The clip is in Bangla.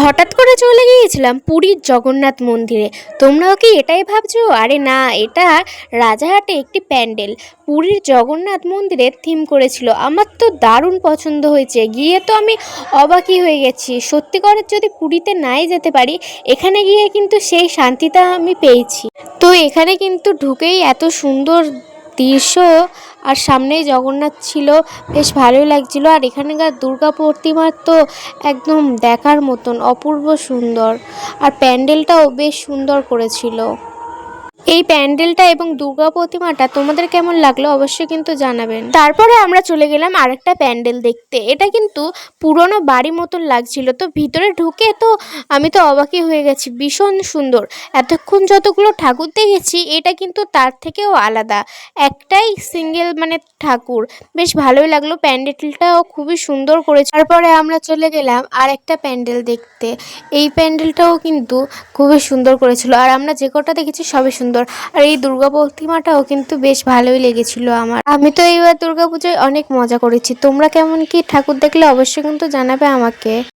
হঠাৎ করে চলে গিয়েছিলাম পুরীর জগন্নাথ মন্দিরে। তোমরাও কি এটাই ভাবছো? আরে না, এটা রাজারহাটে একটি প্যান্ডেল পুরীর জগন্নাথ মন্দিরের থিম করেছিল। আমার তো দারুণ পছন্দ হয়েছে, গিয়ে তো আমি অবাকই হয়ে গেছি। সত্যি করে যদি পুরীতে নাই যেতে পারি, এখানে গিয়ে কিন্তু সেই শান্তিটা আমি পেয়েছি। তো এখানে কিন্তু ঢুকেই এত সুন্দর দৃশ্য, আর সামনেই জগন্নাথ ছিল, বেশ ভালোই লাগছিল। আর এখানকার দুর্গা প্রতিমা তো একদম দেখার মতন অপূর্ব সুন্দর, আর প্যান্ডেলটাও বেশ সুন্দর করেছিল। এই প্যান্ডেলটা এবং দুর্গা প্রতিমাটা তোমাদের কেমন লাগলো অবশ্যই কিন্তু জানাবেন। তারপরে আমরা চলে গেলাম আরেকটা প্যান্ডেল দেখতে। এটা কিন্তু পুরনো বাড়ি মতন লাগছিল। তো ভিতরে ঢুকে তো আমি তো অবাকই হয়ে গেছি, ভীষণ সুন্দর। এতক্ষণ যতগুলো ঠাকুর দেখেছি, এটা কিন্তু তার থেকেও আলাদা, একটাই সিঙ্গেল মানে ঠাকুর। বেশ ভালোই লাগলো, প্যান্ডেলটাও খুবই সুন্দর করেছে। তারপরে আমরা চলে গেলাম আরেকটা প্যান্ডেল দেখতে। এই প্যান্ডেলটাও কিন্তু খুবই সুন্দর করেছিল, আর আমরা যে কটা দেখেছি সবই সুন্দর। আর এই দুর্গা প্রতিমাটাও কিন্তু বেশ ভালোই লেগেছিল আমার। আমি তো এইবার দুর্গাপূজায় অনেক মজা করেছি। তোমরা কেমন কি ঠাকুর দেখলে অবশ্যই কিন্তু জানাবে আমাকে।